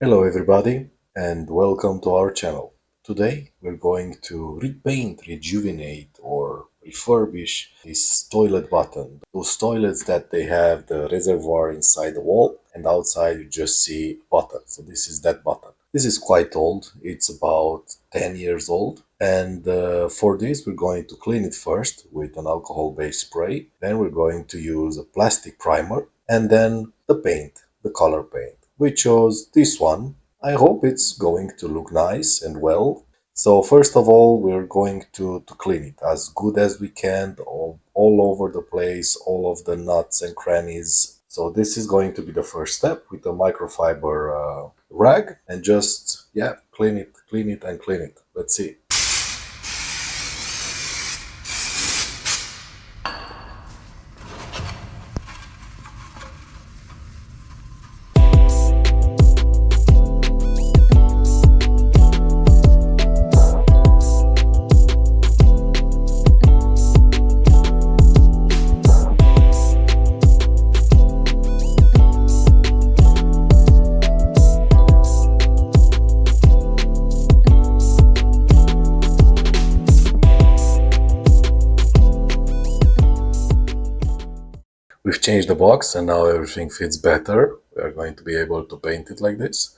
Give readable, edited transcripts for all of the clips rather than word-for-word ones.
Hello everybody and welcome to our channel. Today we're going to repaint, rejuvenate or refurbish this toilet button. Those toilets that they have the reservoir inside the wall and outside you just see a button. So this is that button. This is quite old. It's about 10 years old. And for this we're going to clean it first with an alcohol-based spray. Then we're going to use a plastic primer and then the paint, the color paint. We chose this one. I hope it's going to look nice and well. So first of all, we're going to clean it as good as we can, all over the place, all of the nuts and crannies. So this is going to be the first step with a microfiber rag and just, yeah, clean it and clean it. Let's see. We've changed the box and now everything fits better. We are going to be able to paint it like this.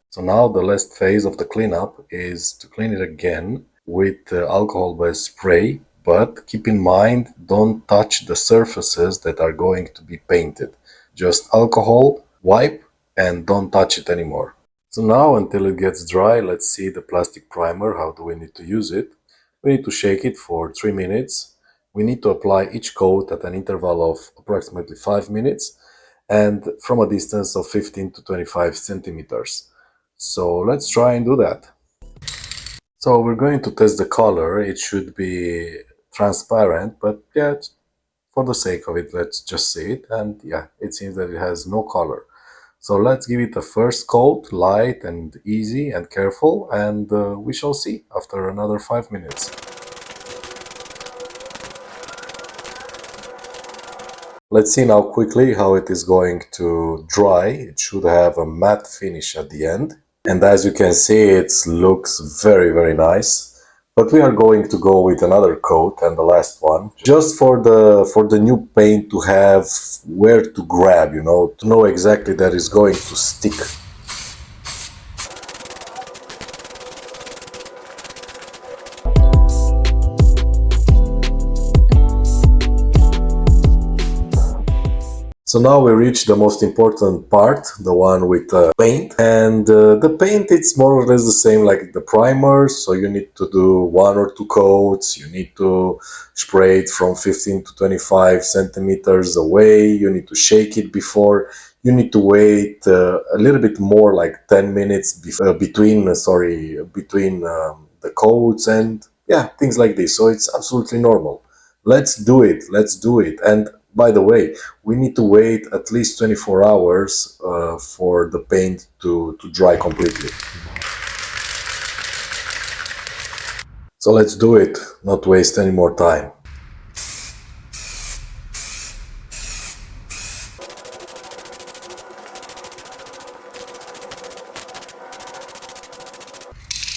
So now the last phase of the cleanup is to clean it again with alcohol-based spray, but keep in mind, don't touch the surfaces that are going to be painted. Just alcohol, wipe, and don't touch it anymore. So now until it gets dry, let's see the plastic primer. How do we need to use it? We need to shake it for 3 minutes. We need to apply each coat at an interval of approximately 5 minutes and from a distance of 15 to 25 centimeters. So let's try and do that. So we're going to test the color. It should be transparent, but yeah, for the sake of it, let's just see it. And yeah, it seems that it has no color. So let's give it a first coat, light and easy and careful, and we shall see after another 5 minutes. Let's see now quickly how it is going to dry. It should have a matte finish at the end. And as you can see, it looks very nice. But we are going to go with another coat and the last one, just for the new paint to have where to grab, to know exactly that it's going to stick. So now we reach the most important part, the one with paint. And the paint, it's more or less the same like the primer. So you need to do 1 or 2 coats. You need to spray it from 15 to 25 centimeters away. You need to shake it before. You need to wait a little bit more, like 10 minutes between the coats and yeah, things like this. So it's absolutely normal. Let's do it. Let's do it. And by the way, we need to wait at least 24 hours for the paint to dry completely. So let's do it, not waste any more time.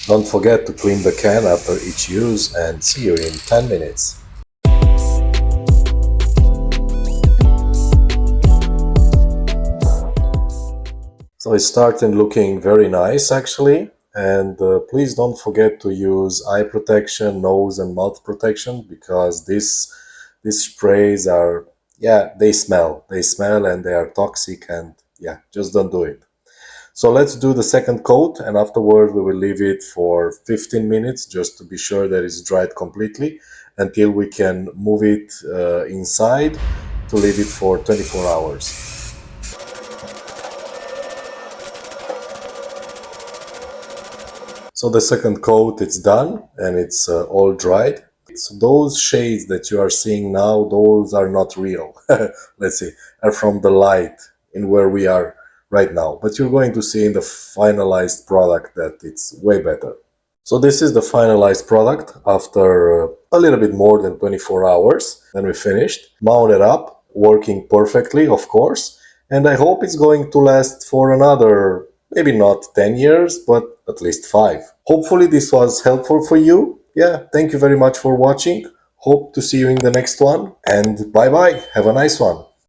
Don't forget to clean the can after each use and see you in 10 minutes. So it's starting looking very nice actually, and please don't forget to use eye protection, nose and mouth protection, because these sprays are, yeah, they smell and they are toxic, and yeah, just don't do it. So let's do the second coat, and afterward we will leave it for 15 minutes just to be sure that it's dried completely, until we can move it inside to leave it for 24 hours. So the second coat, it's done and it's all dried. So those shades that you are seeing now, those are not real. Let's see, are from the light in where we are right now. But you're going to see in the finalized product that it's way better. So this is the finalized product after a little bit more than 24 hours. Then we finished, mounted up, working perfectly, of course. And I hope it's going to last for another Maybe not 10 years, but at least 5. Hopefully this was helpful for you. Yeah, thank you very much for watching. Hope to see you in the next one, and bye bye. Have a nice one.